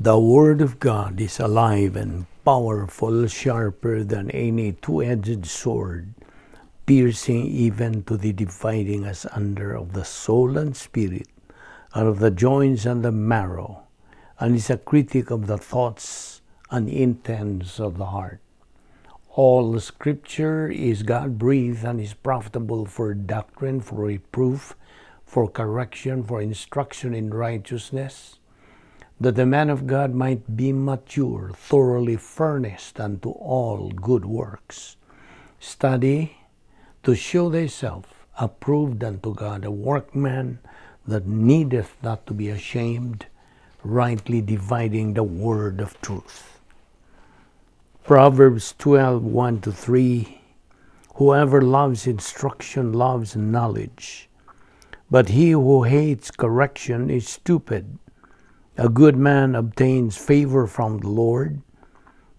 The Word of God is alive and powerful, sharper than any two-edged sword, piercing even to the dividing asunder of the soul and spirit, and of the joints and the marrow, and is a critic of the thoughts and intents of the heart. All Scripture is God-breathed and is profitable for doctrine, for reproof, for correction, for instruction in righteousness, that the man of God might be mature, thoroughly furnished unto all good works. Study to show thyself approved unto God, a workman that needeth not to be ashamed, rightly dividing the word of truth. Proverbs 12:1-3. Whoever loves instruction loves knowledge, but he who hates correction is stupid. A good man obtains favor from the Lord,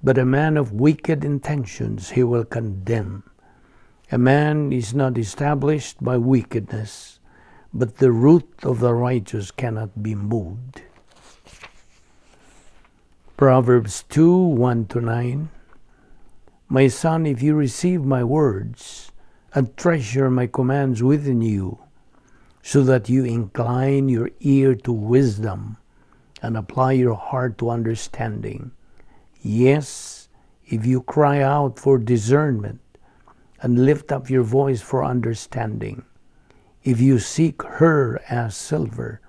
but a man of wicked intentions he will condemn. A man is not established by wickedness, but the root of the righteous cannot be moved. Proverbs 2:1-9. My son, if you receive my words and treasure my commands within you, so that you incline your ear to wisdom and apply your heart to understanding. Yes, if you cry out for discernment and lift up your voice for understanding, if you seek her as silver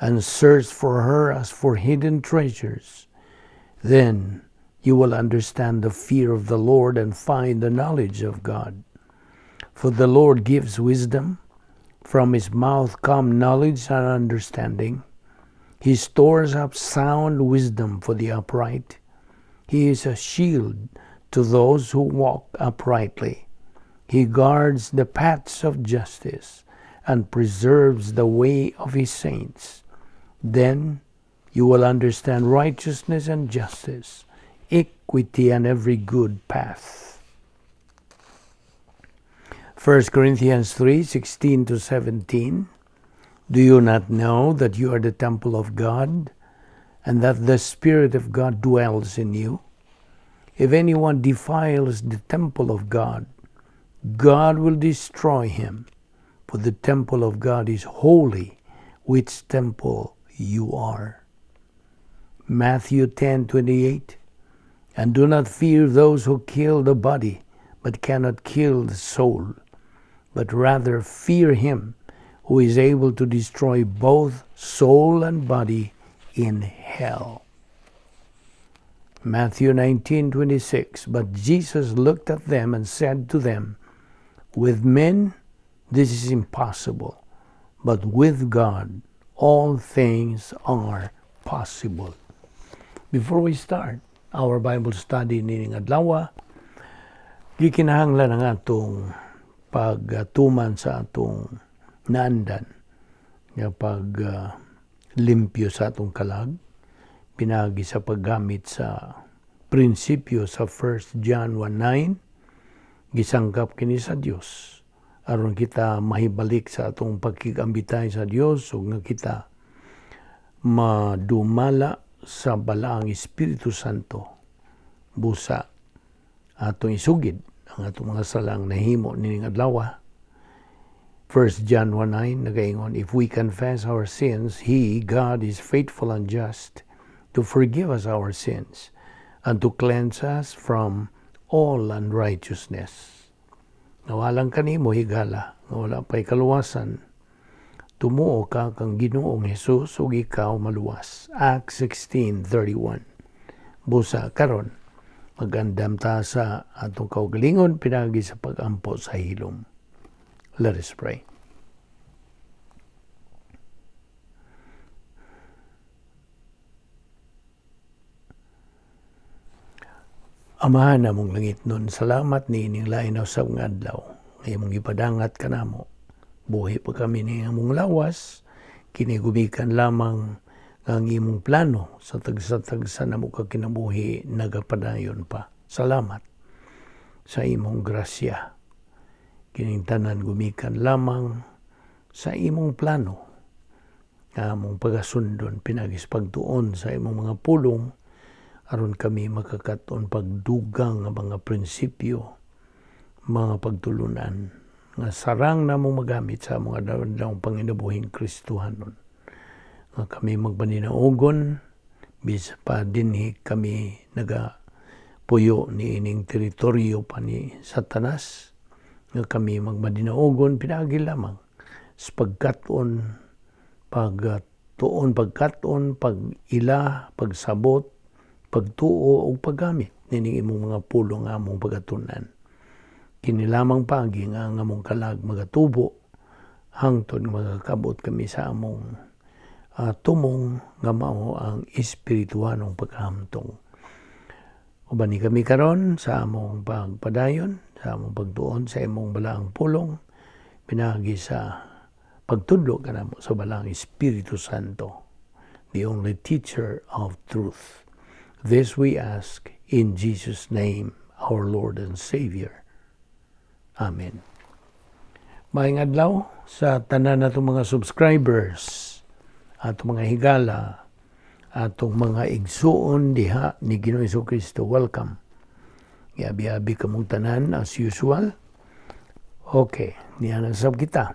and search for her as for hidden treasures, then you will understand the fear of the Lord and find the knowledge of God. For the Lord gives wisdom, from his mouth come knowledge and understanding. He stores up sound wisdom for the upright. He is a shield to those who walk uprightly. He guards the paths of justice and preserves the way of his saints. Then you will understand righteousness and justice, equity and every good path. 1 Corinthians 3:16-17. Do you not know that you are the temple of God, and that the Spirit of God dwells in you? If anyone defiles the temple of God, God will destroy him, for the temple of God is holy, which temple you are. Matthew 10:28. And do not fear those who kill the body, but cannot kill the soul, but rather fear him who is able to destroy both soul and body in hell. Matthew 19:26. But Jesus looked at them and said to them, with men this is impossible, but with God all things are possible. Before we start our Bible study nining adlaw, gikinahanglan ang atong pagtuman sa atong naandan nga limpyo sa atong kalag, pinagi sa paggamit sa prinsipyo sa 1 John 1:9, gisangkap kini sa Dios aron kita mahibalik sa atong pagkigambitay sa Dios ug nga kita madumala sa balaang Espiritu Santo busa atong isugid ang atong mga salang nahimo nining adlaw. 1 John 1:9 nagaingon, if we confess our sins, He, God, is faithful and just to forgive us our sins and to cleanse us from all unrighteousness. Nawalang kanimo higala, nga wala pa'y kaluwasan. Tumuo ka kang Ginoong Hesus ug ikaw maluwas. Acts 16:31. Busa karon magandam ta sa atong kaugalingon pinagi sa pagampo sa hilom. Let us pray. Amahan namong langit nun, salamat ni ining lainaw sa mga adlaw. Ngayong ipadangat ka namo. Buhi pa kami ni among lawas, kinigumikan lamang ang imong plano sa tagsa-tagsa namo ka kinabuhi nagapadayon pa. Salamat sa imong grasya. Kining tanan gumikan lamang sa imong plano among pagasundon pinagis pagtuon sa imong mga pulong aron kami makakaton pagdugang nga mga prinsipyo, mga pagtulunan nga sarang namong magamit sa mga daw panginabuhing Kristohanon. Nga kami magpaninaugon bis pa dinhi kami puyo ni ining teritoryo pa ni Satanas, nga kami magmadinaugon pinagi lamang sa pagkaton, pagkaton, pag-ila, pagsabot, pagtuo o paggamit nining imong mga pulong nga among pagatunan. Kini lamang pagi nga among kalag magatubo hangtod magakabot kami sa among tumong nga mao ang espirituhanong paghamtong. Uban ni kami karon sa among pagpadayon, sa among pagtuon sa imong balaang pulong, pinagi sa pagtudlo kanamo sa balaang Espiritu Santo, the only teacher of truth. This we ask in Jesus' name, our Lord and Savior. Amen. Maayong adlaw sa tanan natong mga subscribers, atong mga higala, atong mga igsuon diha ni Ginoong Jesucristo. Welcome. Yabi-abi kamong tanan as usual. Okay, niyan ang sab kita.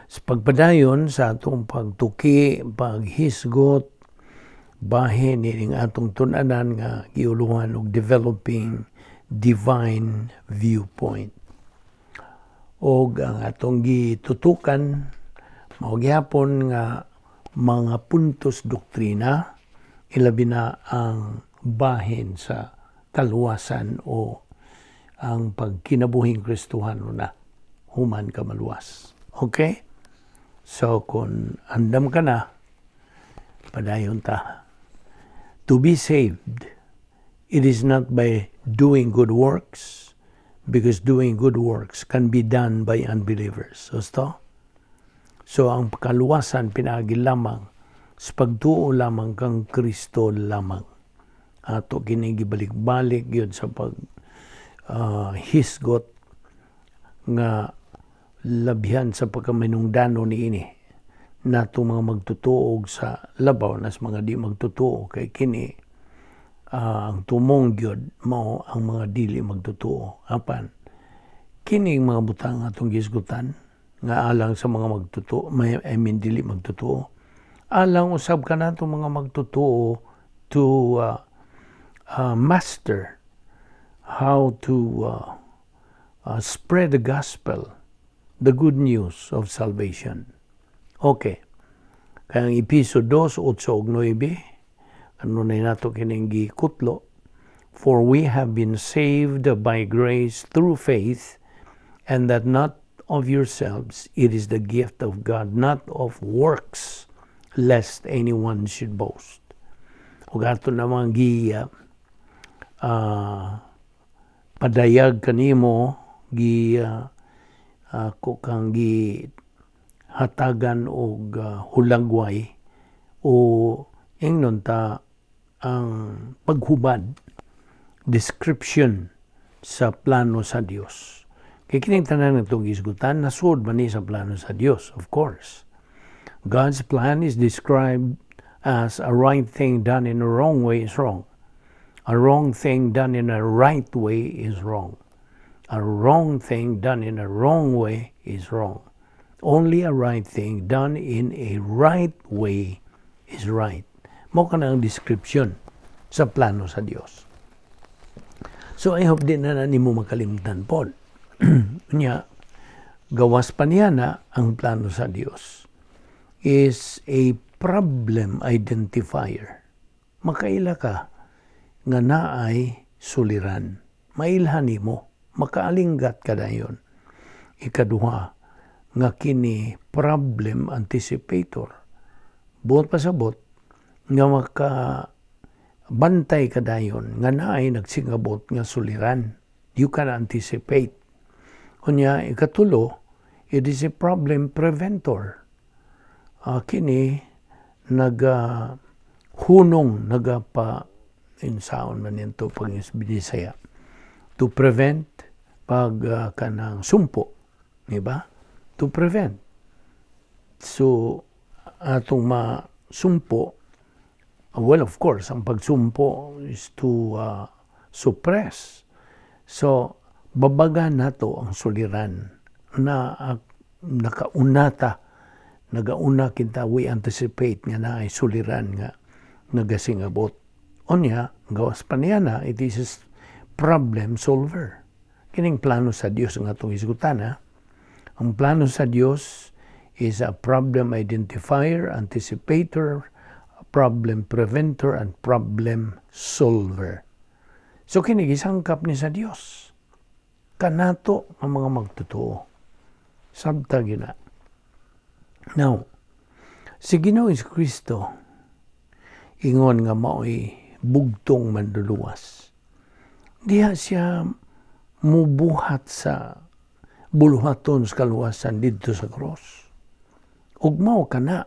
Sa pagpadayon sa atong pagtuki, paghisgot, bahin nining atong tun-anan nga giuluhan og developing divine viewpoint. Og ang atong gitutukan mao gyapon nga mga puntos doktrina, ilabi na ang bahin sa kaluwasan o ang pagkinabuhing Kristohano na human ka maluwas. Okay? So kung andam ka na, padayon ta. To be saved, it is not by doing good works, because doing good works can be done by unbelievers. So ang kaluwasan pinagi lamang sa pagtuo lamang kang Kristo lamang. Ato kinigibalik-balik yun sa hisgot nga labyan sa pagkaminungdano ni ini nato mga magtutuog sa labaw nas mga di magtutuo kay kini ang tumong gyud mao ang mga dili magtutuo. Apan kining mga butang atong gisgutan nga alang sa mga magtutuo, dili magtutuo, alang usab kanato mga magtutuo to master how to spread the gospel, the good news of salvation. Okay. Kaya ang Episo 2, 8 ug 9, ano na nato kining gikutlo, for we have been saved by grace through faith, and that not of yourselves, it is the gift of God, not of works, lest anyone should boast. Ug ato namang padayag kanimo, kang hatagan og hulagway o ingnon ta ang paghubad, description sa plano sa Dios. Kaya kining tanan ng itong isgutan, nasud man ni sa plano sa Dios, of course. God's plan is described as a right thing done in a wrong way is wrong. A wrong thing done in a right way is wrong. A wrong thing done in a wrong way is wrong. Only a right thing done in a right way is right. Mao ka na ang description sa plano sa Dios. So I hope din na nimo makalimutan po. Nya, gawas pa niya na ang plano sa Dios is a problem identifier. Makaila ka nga naay suliran. Mailhan nimo, makaalinggat ka dayon. Ikaduha, nga kini problem anticipator. Buot pasabot nga makabantay ka dayon nga naay nagsingabot nga suliran. You can anticipate. Kunya ikatulo, it is a problem preventor. Kini hunong insaon man nito pag Bisaya, to prevent kanang sumpo, di ba? To prevent. So atong masumpo, well, of course, ang pagsumpo is to suppress. So, babagan nato ang suliran na nagauna kita, we anticipate nga na ay suliran nga nagasingabot. Onya, gawas pa niya na, it is problem solver. Kining plano sa Dios nga itong isgutan, ha? Ang plano sa Dios is a problem identifier, anticipator, problem preventer, and problem solver. So kinigisangkap ni sa Dios. Kanato ang mga magtotoo. Sabta gina. Now, si Ginoong Kristo, ingon nga mao'y bugtong manduluwas. Diha siya mubuhat sa buluhaton sa kaluwasan dito sa cross. Ug mao kana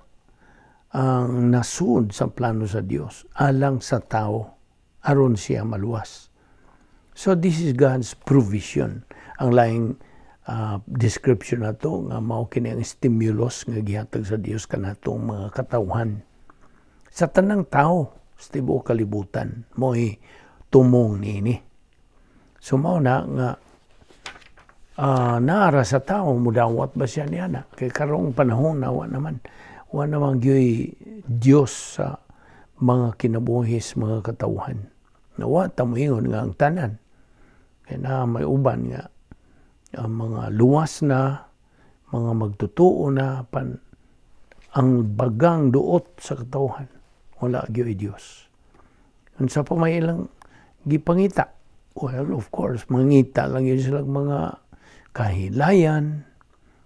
ang nasud sa plano sa Dios alang sa tao aron siya maluwas. So this is God's provision. Ang laing description nato nga mao kini ang stimulus nga gihatag sa Dios kanatong mga katawhan. Sa tanang tao sa tibuok kalibutan mo'y tumong niini. So mao na nga naara sa tao, mudawat ba siya niya na? Kaya karong panahon na wa naman gyoy Diyos sa mga kinabuhis, mga katawhan. Nawa tamuingon nga ang tanan. Kaya na may uban nga mga luwas na, mga magtutuo na, ang bagang duot sa katawhan. Wala gyoy Diyos. Unsa pa may ilang gipangita? Well, of course, mangita lang yun silang mga kahilayan.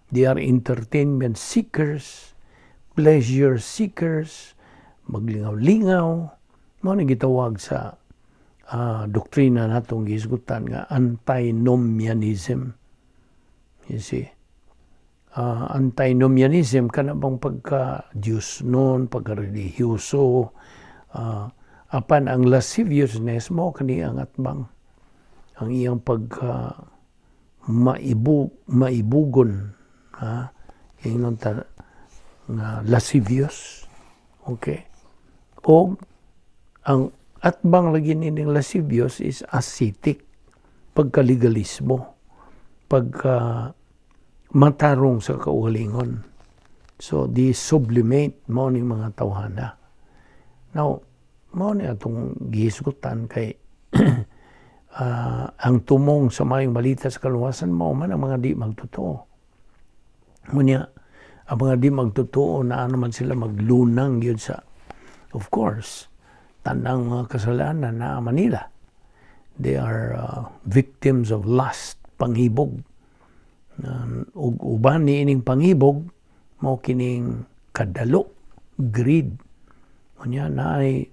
They are entertainment seekers, pleasure seekers, maglingaw-lingaw. Mao ni gitawag sa doktrina natong gisgutan nga antinomianism. You see? Antinomianism kana bang pagka-Diyos noon, pagka-religyoso, apan ang lasciviousness mo kani ang atbang ang iyang pagka maibugon, ingnon ta nga lascivious. Okay? O ang atbang lagi nining lascivious is ascetic, pagkalegalismo, pagka matarong sa kaugalingon. So di sublimate mo ni mga tawhana. Now, mo ni atong gihisgutan kay ang tumong sa mayong balita sa kaluwasan mo man ang mga di magtotoo. Ngunya, ang mga di magtotoo na naman sila maglunang yun sa, of course, tanang mga kasalanan na Manila. They are victims of lust, panghibog. Ug uban ni ining panghibog, mo kining kadalo, greed. Ngunya na ay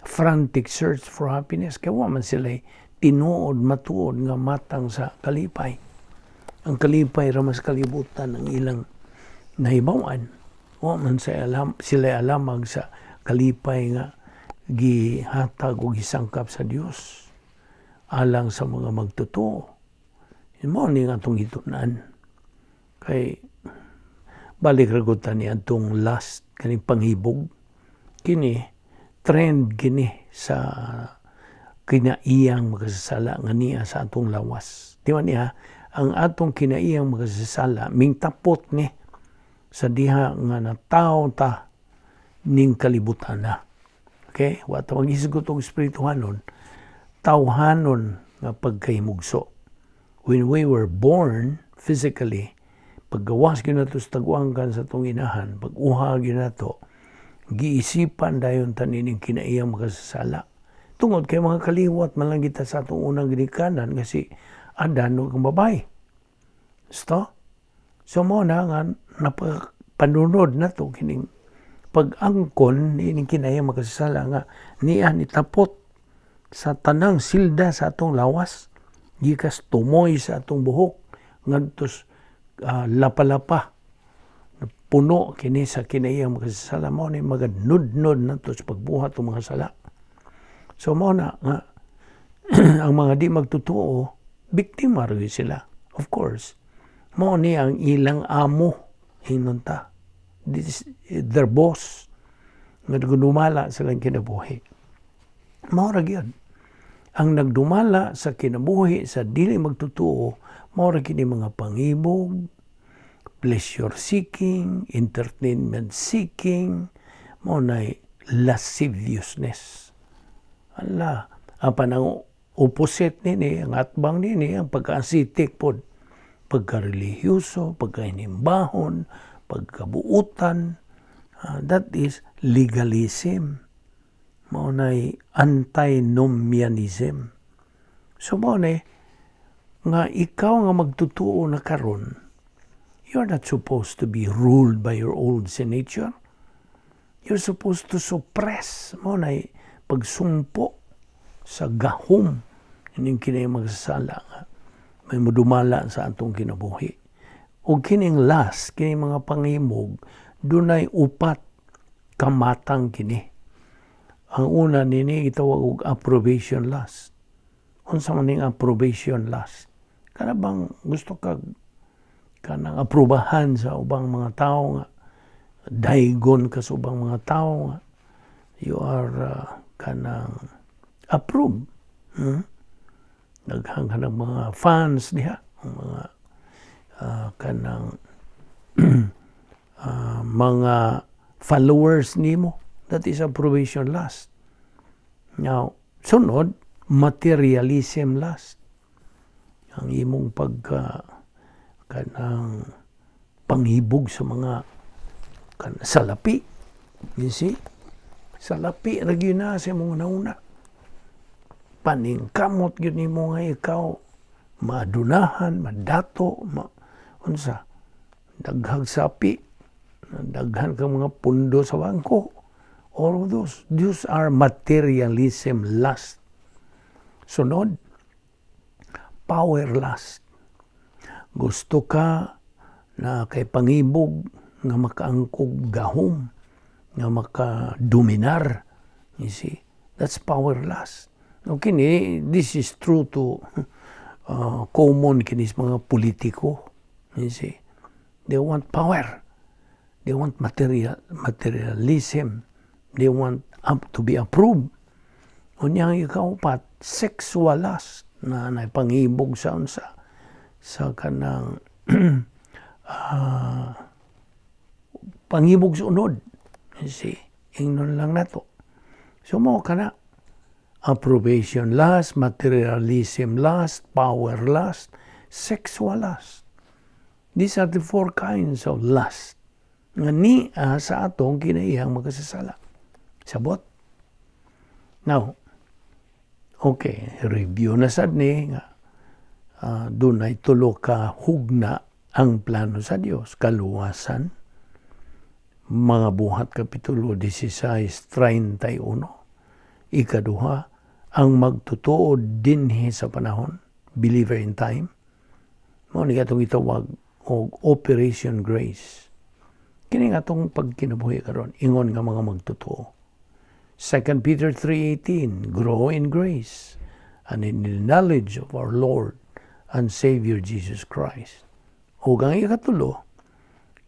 frantic search for happiness. Kaya man sila tinuod, matuod nga matang sa kalipay. Ang kalipay ramas kalibutan ang ilang nahibawan. O man sila alamag sa kalipay nga gihatag o gisangkap sa Dios alang sa mga magtotoo. Yun mo ni nga itong hitunan. Kay balik ragutan niya itong last, kaning panghibog. Kini, trend kini sa kinaiyang makasasala nga niya sa atong lawas. Di ba niya, ang atong kinaiyang makasasala, mingtapot ni sa diha nga natao ta ning kalibutan na. Okay? Wata mag-isgot og espirituhanon, tawhanon nga pagkahimugso. When we were born physically, paggawas gyud nato sa tagwangkan sa atong inahan, pag-uha gyud nato, giisipan dayon tanin kinaiyang makasasala. Tungod kay mga kaliwat man lang kita sa atong unang ginikanan kasi Adan o kang babae. So mo na nga napapanunod na to kining pag-angkon ining kinaya makasasala nga niya nitapot sa tanang silda sa atong lawas gikas tumoy sa atong buhok ngadtos lapalapa puno kini sa kinaya makasasala mo ni magadnudnod na to sa pagbuhat ng mga sala. So mo na nga ang mga di magtutuo biktima rin sila, of course. Mo ni ang ilang amo hinunta their boss nga nagdumala sa lang kinabuhi. Maura gyud. Ang nagdumala sa kinabuhi sa dili magtutuo, maura kini mga pangibog, pleasure seeking, entertainment seeking, mao nay lasciviousness. Ala, apan ang opposite nini, ang atbang nini, ang pagka-asitik pod, pagka-relihiyoso, pagka-inimbahon, pagkabuutan, that is legalism. Mao nay antinomianism. So mao nay nga ikaw nga magtutuo na karon, you're not supposed to be ruled by your old sin nature. You're supposed to suppress. Mao nay pagsumpo sa gahom ining kinay magsasala nga may modumala sa atong kinabuhi. O kining last, kining mga pangimog, dunay upat kamatang kini. Ang una nini itawag og approbation lust. Unsa man ning approbation lust? Kana bang gusto kag kanang aprobahan sa ubang mga tao nga daygon ka sa ubang mga tao nga you are kanang approved. Daghang kanang mga fans diha, mga kanang mga followers nimo. That is approbation lust. Now, sunod, materialism lust. Ang imong kanang panghibog sa mga salapi. You see? Salapi, nagyo na sa imong nauna. Paningkamot yun nimo nga ikaw, madunahan, madato, unsa, daghag sapi, daghan kang mga pundo sa bangko. All of those are materialism lust. Sunod, power lust. Gusto ka na kay pangibog nga makaangkog gahom, nga makadominar. You see, that's power lust. Okay, this is true to common kinis mga politiko. You see, they want power. They want materialism. They want to be approved. Unyang ikaupat, sexual lust na pangibog sa unsa sa kanang pangibog sa unod. You see, ingnon lang nato. So mo kana approbation lust, materialism lust, power lust, sexual lust. These are the four kinds of lust nga niya sa atong kinahiyang makasasala. Sabot. Now, okay, review na sad ni nga doon ay tulo ka hugna ang plano sa Dios. Kaluwasan, mga buhat kapitulo 16:31. Ikaduha, ang magtutuo dinhi sa panahon, believer in time. Mo ni katong itawag og Operation Grace. Kini nga itong pagkinabuhi karon, ingon nga mga magtutuo. 2 Peter 3:18, grow in grace and in the knowledge of our Lord and Savior Jesus Christ. O ang ikatulo,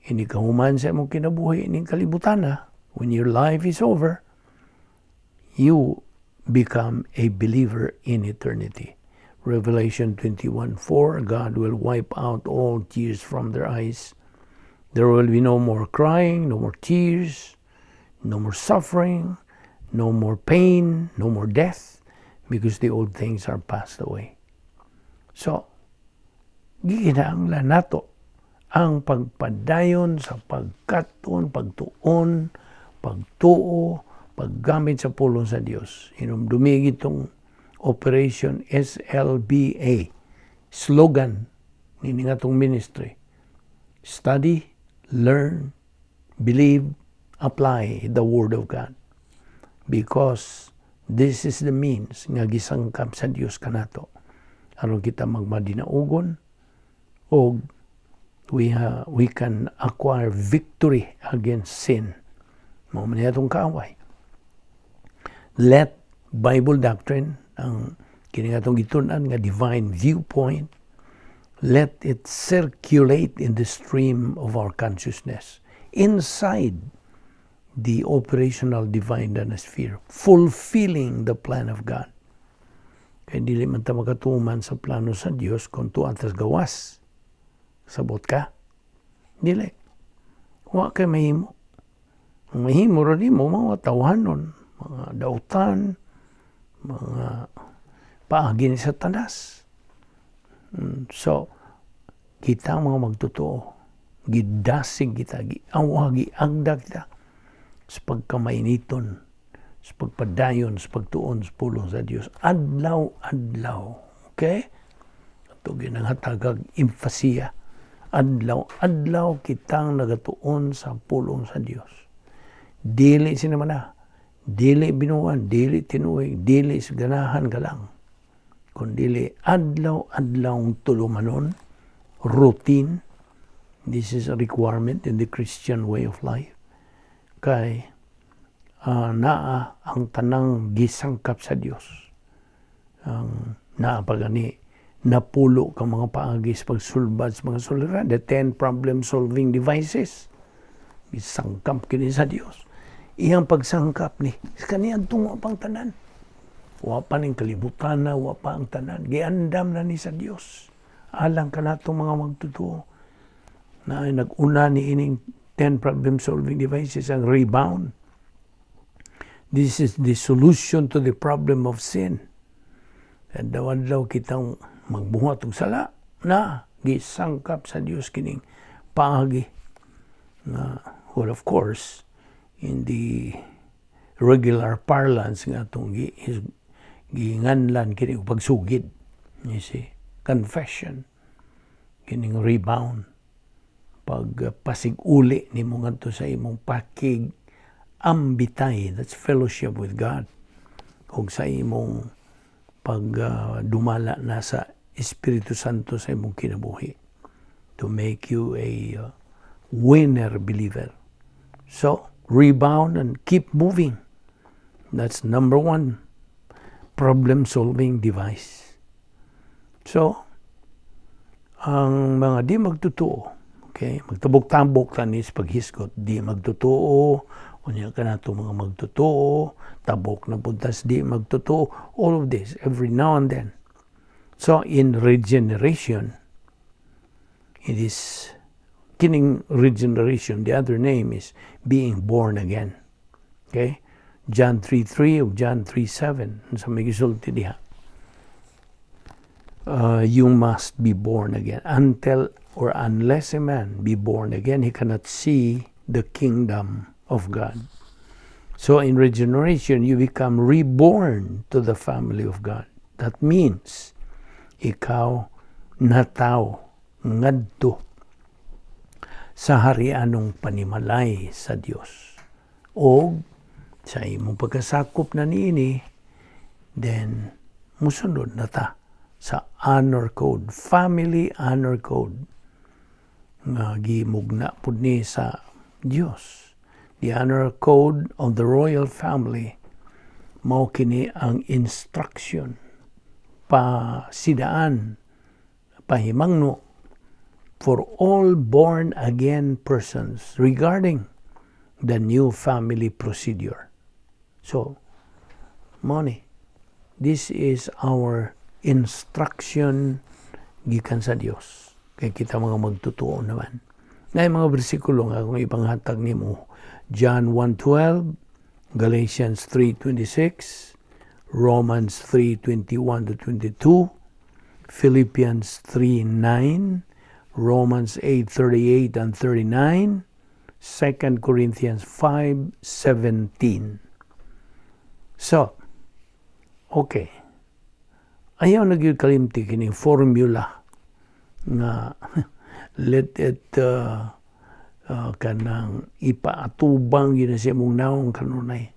inikahuman sa imong kinabuhi ning kalibutana, when your life is over, you become a believer in eternity. Revelation 21:4, God will wipe out all tears from their eyes. There will be no more crying, no more tears, no more suffering, no more pain, no more death, because the old things are passed away. So, gikinahanglan nato ang pagpadayon sa pagkaton, pagtuon, pagtuo, paggamit sa pulong sa Dios. Inumdumig itong Operation SLBA, slogan ni nga itong ministry. Study, learn, believe, apply the Word of God. Because this is the means nga gisangkap sa Dios kanato aron kita magmadinaugon o we can acquire victory against sin. Mao man atong kaaway. Let Bible doctrine ang kini atong gitun-an nga divine viewpoint, let it circulate in the stream of our consciousness. inside the operational divine sphere, fulfilling the plan of God. Kaya dili man ta makatuman sa plano sa Dios kung tuan tas gawas. Sabot ka? Dili. Wa kay mahimo. Ang mahimo ron mo, mga tawhanon, mga dautan, mga paagi ni Satanas. So, kita mga magtotoo, gidasig kita, giawagi, agda kita, sa pagkamainiton, sa pagpadayon, sa pagtuon, sa pulong sa Diyos. Adlaw-adlaw. Okay? Ito ginanghatagag emphasia. Adlaw-adlaw kitang nagatuon sa pulong sa Diyos. Dili sinamana, dili binuan, dili tinuig, dili ganahan ka lang. Kundili adlaw-adlaw tulumanon, routine. This is a requirement in the Christian way of life. Kay naa ang tanang gisangkap sa Dios. Ang naa pa gani napulo ka mga paagis pagsulbad sa mga suliran, the 10 problem-solving devices. Gisangkap kini sa Dios. Iyang pagsangkap ni kaniyang tungo pang tanan. Wa pa ning kalibutan na, wa pa ang tanan. Giandam na ni sa Dios. Alang ka natong mga magtutuo na ay nag-una ni ining 10 problem-solving devices ang rebound. This is the solution to the problem of sin. At daw kitang magbuhat og sala na gisangkap sa Dios kining paagi. Well, of course, in the regular parlance nga itong ginganlan kining pagsugid. You see, confession, kining rebound, pagpasig-uli ni mo ngadto sa imong ambitay, that's fellowship with God, kung sa imong pagdumala na sa Espiritu Santo sa imong kinabuhi to make you a winner believer. So, rebound and keep moving. That's number 1 problem-solving device. So, ang mga di magtutuo, okay, magtabok-tabok tanis paghisgot, di magtutuo, unya ka na ito mga magtutuo, tabok na puntas di magtutuo, all of this, every now and then. So, in regeneration, it is kining regeneration, the other name is being born again. Okay? John 3:3 o John 3:7 sa may gisulti diha. You must be born again. Until or unless a man be born again, he cannot see the kingdom of God. So in regeneration, you become reborn to the family of God. That means, ikaw nataw, ngadto, sa harianong panimalay sa Dios. O sa imong pagkasakop na niini, then musunod na ta sa honor code, family honor code, nga gimugna pud ni sa Dios. The honor code of the royal family, mao kini ang instruction, pasidaan, pahimangno for all born-again persons regarding the new family procedure. So, money, this is our instruction gikan sa Dios. Kaya kita mga magtutuo naman. Ngay mga bersikulo nga kung ipanghatag nimo, John 1:12, Galatians 3:26, Romans 3:21-22, Philippians 3:9, Romans 8:38 and 39, 2 Corinthians 5:17. So, okay. Ayaw nagyud kalimti kining formula nga let it kanang ipaatubang yun sa imong naong kanunay.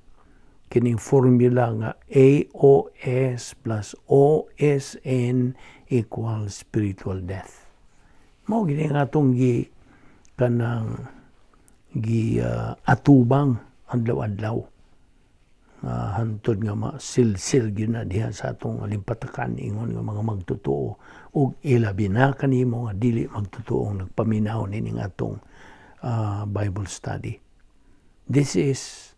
Kining formula nga AOS plus OSN equals spiritual death. Mao gini nga atong atubang adlaw-adlaw. Hantod nga masilsil gyud na diha sa atong limpatakan ingon nga mga magtutuo ug ilabi na kanimo nga dili magtutuo nagpaminaw nining atong Bible study. This is,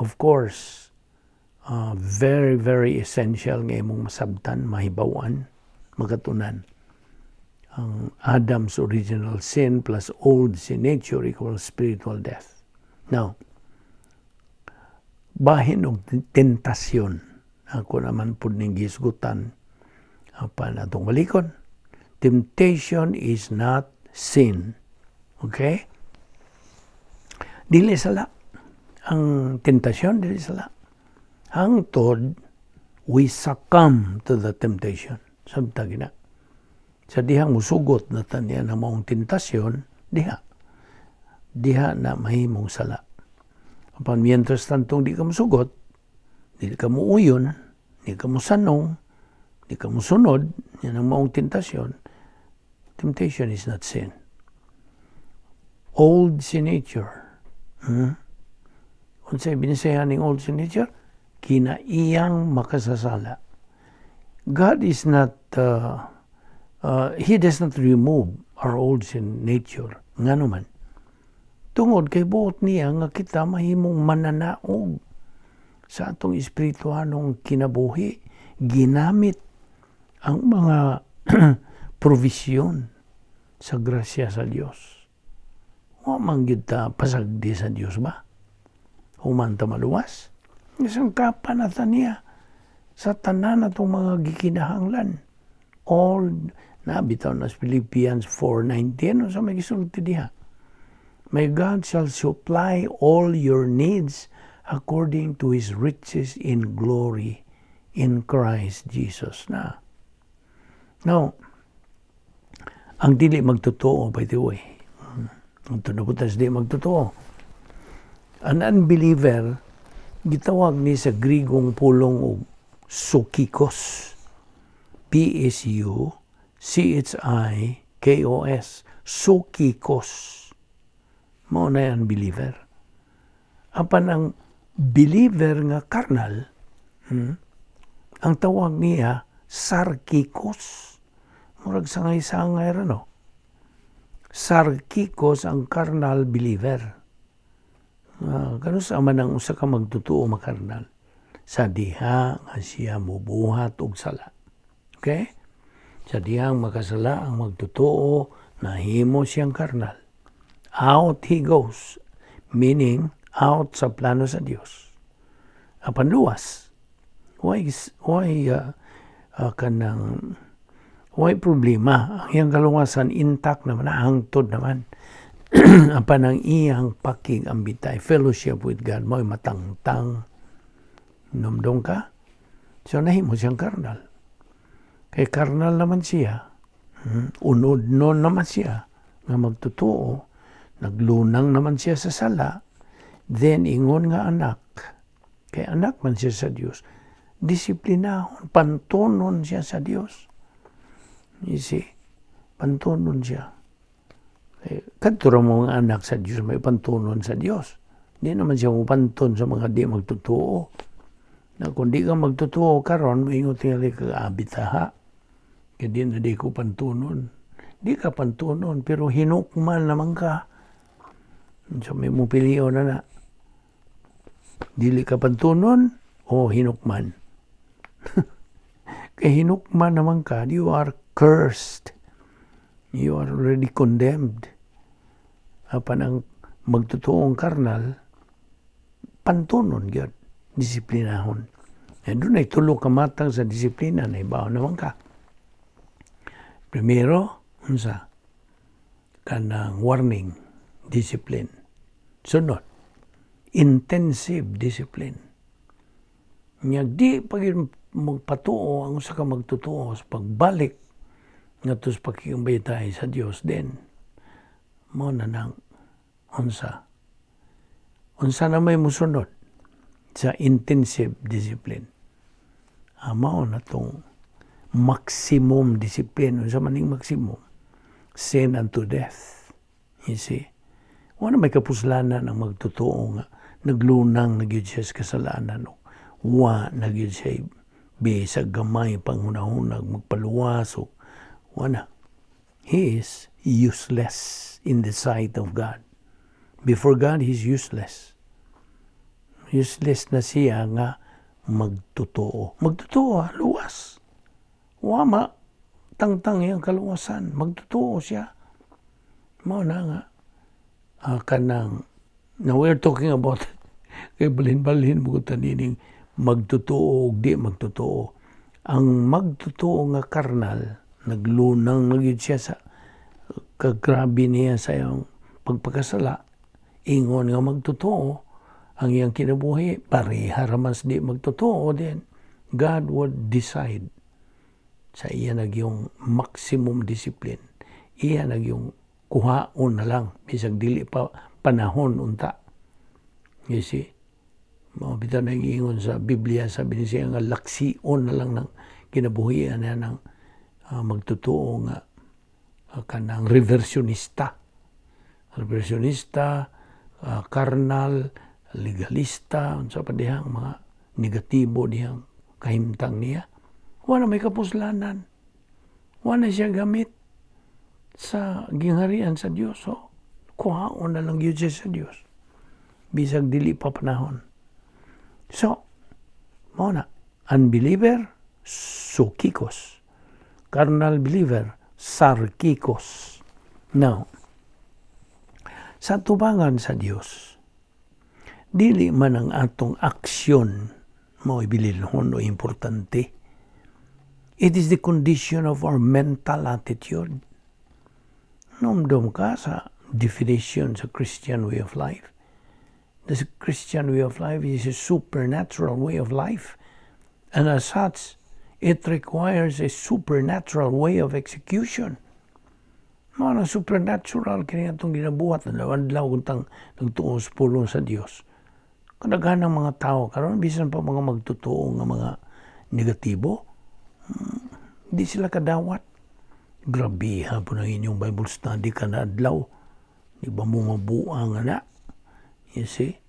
of course, very, very essential nga imong masabtan, mahibawan, magatunan. Ang Adam's original sin plus old sin nature equals spiritual death. Now, bahin og tentasyon. Ako naman po ning gisgutan apan atong balikon. Temptation is not sin. Okay? Dili sala. Ang tentasyon, dili sala. Hangtod, we succumb to the temptation. Sabta gina. Sa dihang musugot na taniya ng maong tentasyon, diha. Diha na mahimong sala. Apan mientras tantong di ka musugot, di ka muuyon, di ka musanong, di ka musunod, yan ang maong tentasyon. Temptation is not sin. Old sin nature. Unsay binisayan ning old sin nature? Kinaiyang makasasala. God is not, He does not remove our old sin nature. Nga naman. Tungod kay buot niya nga kita mahimong mananaog sa atong espirituhanong kinabuhi. Ginamit ang mga provision sa grasya sa Dios. O manggid ta pasagdi sa Dios ba? Human ta maluwas? Isang kapanatan niya sa tanan natong mga gikinahanglan. All nabitaw na Philippians 4:19 o sa may gisulti diha. My God shall supply all your needs according to His riches in glory in Christ Jesus na. Now, ang dili magtotoo, by the way, ang tunabutas di magtotoo. An unbeliever, gitawag ni sa Grigong pulong o sukikos. P-S-U-C-H-I-K-O-S. Sukikos. Mao na yung unbeliever. Apan ang believer nga karnal, ang tawag niya sarkikos. Murag sangay-sangay rin, no? Sarkikos ang carnal believer. Ganun sa man ang usa ka magtutuo makarnal. Sa diha nga siya mubuhat og sala. Okay? Sa dihang makasala ang magtutuo, nahimo siyang karnal. Out he goes. Meaning, out sa plano sa Dios. Apan luwas. Why problema? Ang iyang kaluwasan intact naman, hangtod naman. Apan ang iyang pakig-ambitay, fellowship with God, mo'y matangtang. Numdong ka? So, nahimo siyang karnal. Kay karnal naman siya, unod nun naman siya, nga magtutuo, naglunang naman siya sa sala, then ingon nga anak, kay anak man siya sa Diyos, disiplinahon, pantonon siya sa Diyos. You see, pantunon siya. Kadto mo mga anak sa Diyos, may pantunon sa Diyos. Hindi naman siya mupanton sa mga di magtutuo. Na kung di ka magtutuo karon, maingot nga ka-abitaha. Kaya di na di ko pantunon. Di ka pantunon, pero hinukman naman ka. So may mupiliyo na. Dili ka pantunon o hinukman. Kaya hinukman naman ka, you are cursed. You are already condemned. Apan ang magtutuong karnal, pantunon yun, disiplinahon. E doon ay tulo ka matang sa disiplina, na ibaw naman ka. Primero, unsa? Kanang warning, discipline. Sunod, intensive discipline. Di pag magpatuo, ang usa ka magtutuo sa pagbalik nga tos pakikambay sa Dios din. Mo na nang unsa na may musunod sa intensive discipline. Mao na tong maximum discipline. Unsa maning maximum? Sin unto death. You see? Wala may kapuslanan ang magtutuo nga naglunang nagyud siya sa kasalanan. Nagyud siya bisag gamay panghunahunag magpaluwas o wala. He is useless in the sight of God. Before God, he's useless. Useless na siya nga magtotoo. Magtotoo, luwas. Wama, tangtang yung kaluwasan. Magtotoo siya. Mao na nga. Kanang, now we're talking about, kay balhin-balhin mo tanining magtotoo o di magtotoo. Ang magtotoo nga karnal, naglunang nagyud siya sa kagrabe niya sa iyang pagpakasala. Ingon nga magtotoo, ang iyang kinabuhi, pareha ramas di magtotoo din. God would decide sa iya yung maximum discipline. Iya yung kuhaon na lang, bisag dili pa panahon unta. You see? Mabita na ingon sa Biblia, sabi niya nga laksion na lang ng kinabuhian na ng magtotoo nga kanang reversionista. Reversionista, karnal, legalista, unsa pa dihang mga negatibo dihang kahimtang niya. Wala may kapuslanan. Wala siya gamit sa gingharian sa Diyos. So, kuhaon na lang yun siya sa Diyos. Bisag dili pa panahon. So, muna, unbeliever, sukikos. Carnal believer, sarkikos. Now, sa tubangan sa Diyos, dili man ang atong aksyon mo ibililhon o importante. It is the condition of our mental attitude. Nomdom ka sa definition sa Christian way of life. The Christian way of life is a supernatural way of life. And as such, it requires a supernatural way of execution. Mga supernatural, kaya itong ginabuhat na lawan-law kung nagtuos pulong sa Diyos. Kadaghan ng mga tao, karon bisan pa mga magtotoo ng mga negatibo, hindi sila kadawat. Grabe ha po na inyong Bible study ka na adlaw. Di ba mo mabuang na? You see?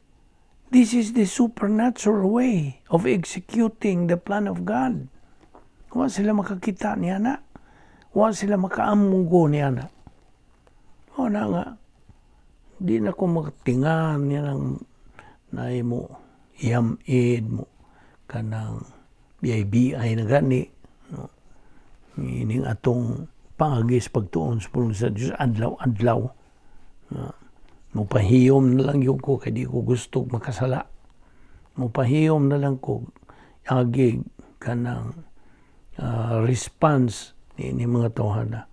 This is the supernatural way of executing the plan of God. Huwag sila makakita niya na. Huwag sila makaamugo niya na. O na nga, di na ko magtingan niya ng naay mo, yamid mo, kanang BIBI na gani. No? Ining atong pangagis pagtuon sa pulong sa Diyos, adlaw-adlaw. Mupahiyom na lang yung ko, kaya di ko gusto makasala. Mupahiyom na lang ko, agig kanang response ni mga tawhana.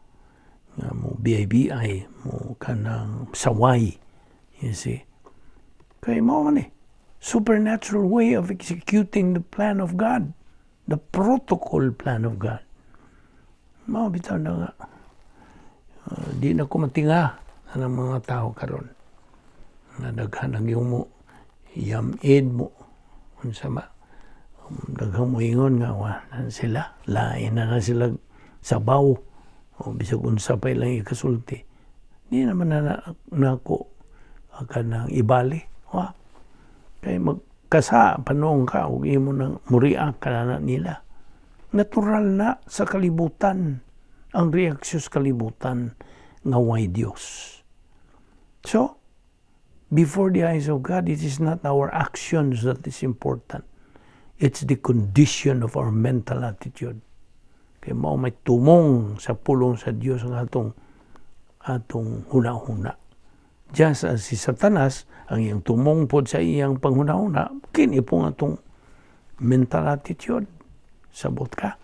Mo BIBI, mo kanang saway. You see? Kaya mo man supernatural way of executing the plan of God. The protocol plan of God. Mao bitaw na nga. Di na ko matinga ng mga tao karon. Nadaghan ang yung mo, yamid mo. Unsa ma, daghang mo ingon nga, wanan sila. Lain na sila sabaw. O bisag unsa pa ilang ikasulti. Di naman na ako kanang ibali. Kaya magkasa, panong ka, huwag mo nang muriak ka na nila. Natural na sa kalibutan. Ang reaksyon sa kalibutan nga way Diyos. So, before the eyes of God, it is not our actions that is important. It's the condition of our mental attitude. Kaya may tumong sa pulong sa Diyos ang atong huna-huna. Just as si Satanas, ang iyang tumong pod sa iyang panghuna-huna, kini po nga itong mental attitude. Sabot ka.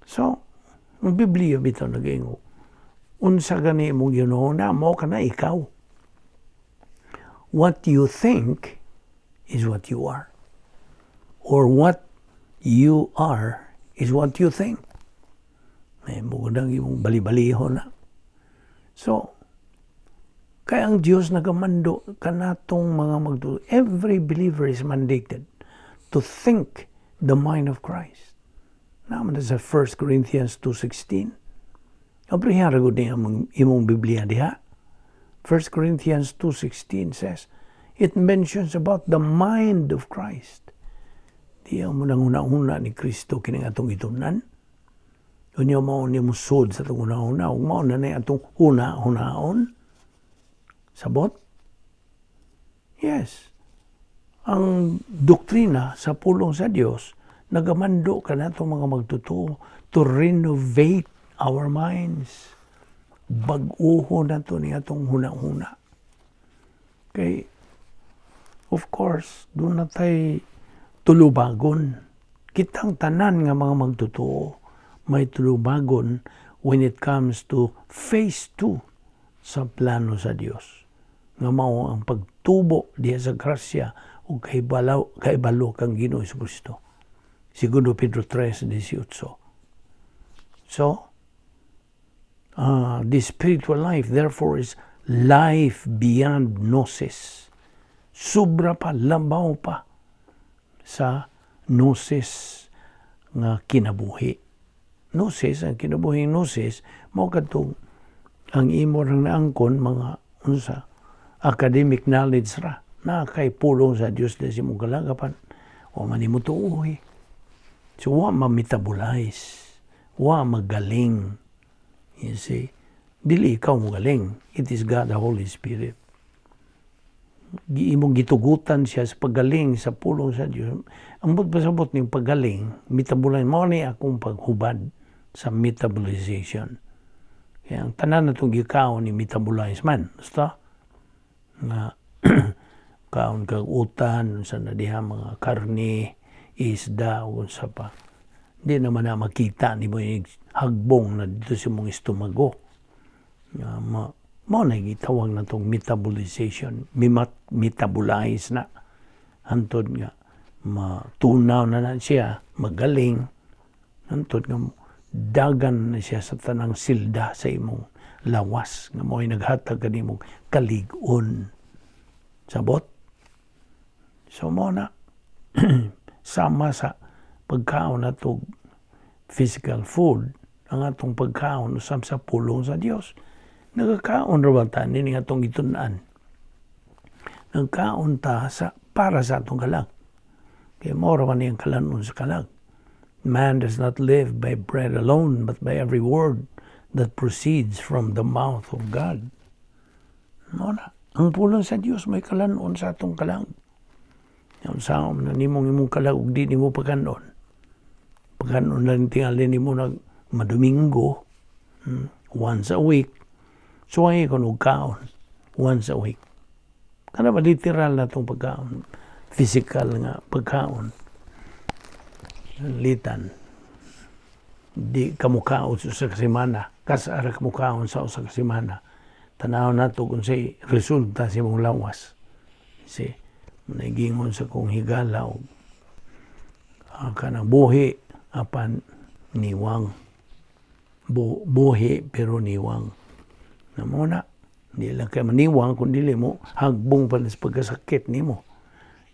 So, ang Biblia bitaw nag-ingo, unsa gani mong ginuna, mo ka na ikaw. What you think is what you are. Or what you are is what you think. May mugudang yung bali-baliho na. So, kaya ang Diyos nagamando kanatong mga magtuto. Every believer is mandated to think the mind of Christ. Naman sa 1 Corinthians 2:16. Abrihara ko din imong Biblia diha. 1 Corinthians 2:16 says, it mentions about the mind of Christ. Di ang munang una-una ni Kristo kining atong itunan. Kunya mao ni musod sa atong una-una, ug mao na atong una-unaon. Sabot, Yes. Ang doktrina sa pulong sa Dios nagamando ka na itong mga magtutuo to renovate our minds. Bag-uho na ito niya itong huna-huna. Okay. Of course, doon na tayo tulubagon. Kitang tanan nga mga magtutuo may tulubagon when it comes to phase 2 sa plano sa Dios. Nga mao ang pagtubo diya sa grasya o kaibalo kang Ginoo Kristo. Segundo Pedro 3:18. So, the spiritual life therefore is life beyond gnosis. Sobra pa, lambaw pa sa gnosis nga kinabuhi. Gnosis, ang kinabuhing gnosis, mao kadtong ang imo rang naangkon mga unsa academic knowledge ra na kay pulong sa Dios na si mong kalagapan o manimo tuoy. So wa ma-metabolize, wa magaling. You see, dili ikaw magaling. It is God the Holy Spirit. Imong gitugutan siya sa paggaling sa pulong sa Dios. Ambot pasabot ning paggaling, metabolize mo ni akong paghubad sa metabolization. Kaya ang tanan na itong gikaon ni metabolize man. Basta? Nga kaon kag utan, sa nadiha mga karne, isda, o sa pa. Hindi naman na makita ni mo yung hagbong na dito sa mong istomago. Mo na gitawag na itong metabolization. Metabolize na. Hantod nga, matunaw na siya, magaling. Hantod nga, dagan na siya sa tanang silda sa imong lawas. Nga mo'y naghatag ka nimong kalig-on. Sabot? So mo na, sama sa pagkaon na itong physical food, ang atong pagkaon usam sa pulong sa Dios. Nagkakaon raw ta nini atong gitun-an. Nagkaon ta para sa atong kalag. Kaya mo raw niyang kalanon sa kalag. Man does not live by bread alone, but by every word that proceeds from the mouth of God. Mo na, ang pulong sa Dios may kalanon sa atong kalag. Yung saom na imong kalag ug di nimo pagkanon. Pagkanon lang tingali nimo nag madomingo, once a week. So ay kun og kaon once a week. Kana ba literal na tong pagkaon, physical nga pagkaon. Litan. Di kamukaon sa kasimana, kasara kamukaon sa usa ka semana. Tanaw nato kung say resulta sa imong lawas. Si nagingon sa kong higala o kanang buhi apan niwang. Buhi pero niwang. Na muna, hindi lang kayo maniwang kung dili mo hagbong pala sa pagkasakit ni mo.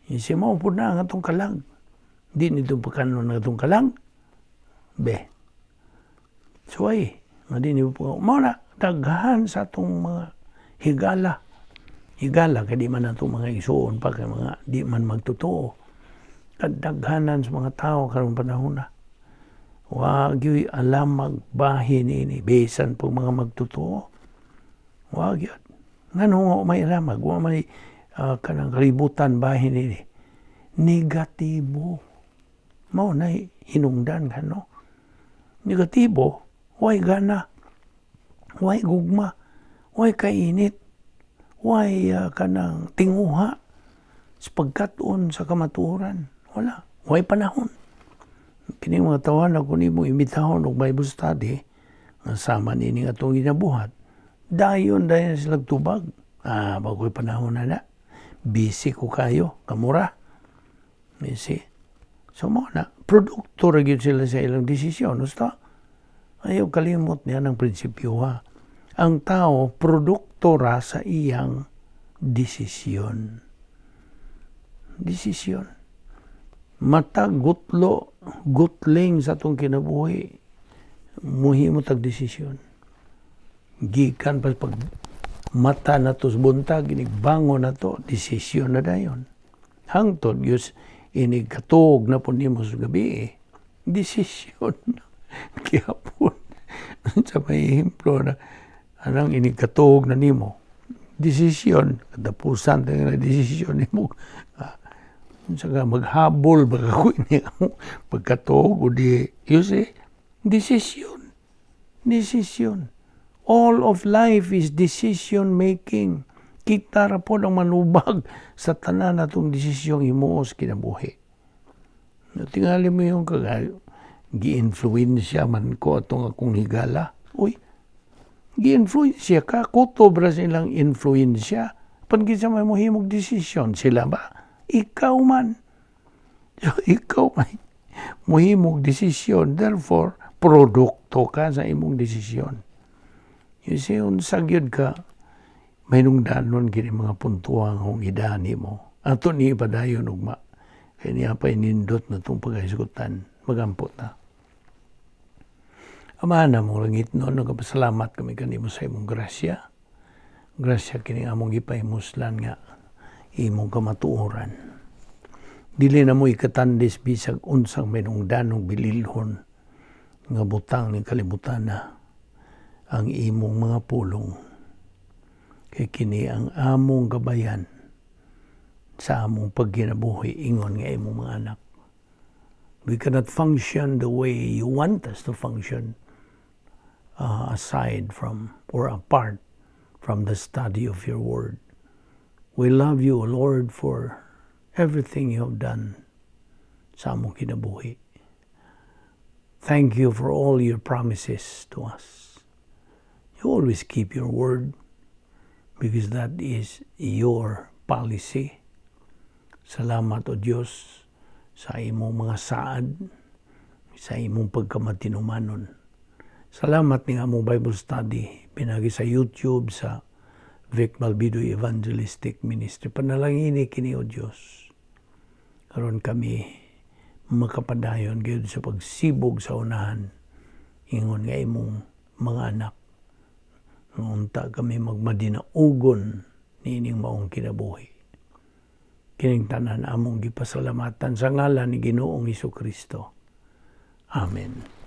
Yung siya mo po na ang atong kalag. Di nito pagkanon ng atong kalag. Be. So ay, nga di nito po. Muna, daghan sa atong mga higala. Higala, kaya di man atong mga isuon pa, kaya mga di man magtotoo. Kadaghanan sa mga tao karong panahon na. Wag yung alam magbahin ini, besan po mga magtotoo. Wag yun. Nga nung may ramag, may kanang kalibutan bahin ini. Negatibo. Mao na hinungdan ka, no? Negatibo, way gana, way gugma, way kainit, way kanang tinguha, sa pagkatuon sa kamaturan. Wala, way panahon. Kini mga tawan ako ni mo imitahon og Bible study, nga sama nini nga itong ginabuhat. Dayon sila tubag. Bagoy panahon na. Busy ko kayo. Kamura. Busy. So mo na. Produkto rin sila sa ilang desisyon. Gusto? Ayaw kalimot niya ng prinsipyo ha. Ang tao, produkto ra sa iyang desisyon. Desisyon. Mata gutlo, gutling sa itong kinabuhi. Muhi mo tag desisyon. Gikan pa pag mata na to buntag, inigbango na to, desisyon na dayon. Hangtod, yus, inigkatog na po nimo sa gabi, desisyon. Kaya po, sa may himplo na, anong inigkatog na nimo, desisyon, katapusan tayo na desisyon mo. Saka maghabol, baka kuini mo, pagkatuog, o di, you see, desisyon. Desisyon. All of life is decision making. Kita ra po ang manubag sa tanan natong desisyong himuos kinabuhi. Tingali mo yung kagayo, gi-influensya man ko atong akong higala. Uy, gi-influensya ka, kutob ra silang influensya. Pagkisa may muhimog desisyon, sila ba? Ikaw man. So, ikaw man muhimog desisyon. Therefore, produkto ka sa imong desisyon. You see, unsag yun ka, may nungdanon kini mga puntuang kung idani mo. Ato ni ipadayon ugma. Kaya niya pa inindot na itong pag-aisgutan. Magampot na. Amahan na mong langit noon, nagpasalamat kami kanimo sa imong grasya. Grasya kini among ipaimuslan nga imong kamatuoran. Dili na mo ikatandis bisag unsang may nungdanong bililhon nga butang ng kalibutan na ang imong mga pulong. Kay kini ang among gabayan sa among pagkinabuhi ingon nga imong mga anak. We cannot function the way you want us to function aside from or apart from the study of your word. We love you, O Lord, for everything you have done sa among kinabuhi. Thank you for all your promises to us. You always keep your word because that is your policy. Salamat, O Diyos, sa imong mga saad, sa imong pagkamatinumanon. Salamat ni among Bible study, pinagi sa YouTube, sa Balbido Evangelistic Ministry. Panalangini kini, O Diyos. Karon kami makapadayon gayud sa pagsibog sa unahan. Ingon nga imong mga anak. Ngunta kami magmadinaugon niining maong kinabuhi. Kining tanan among gipasalamatan sa ngalan ni Ginoong Hesukristo. Amen.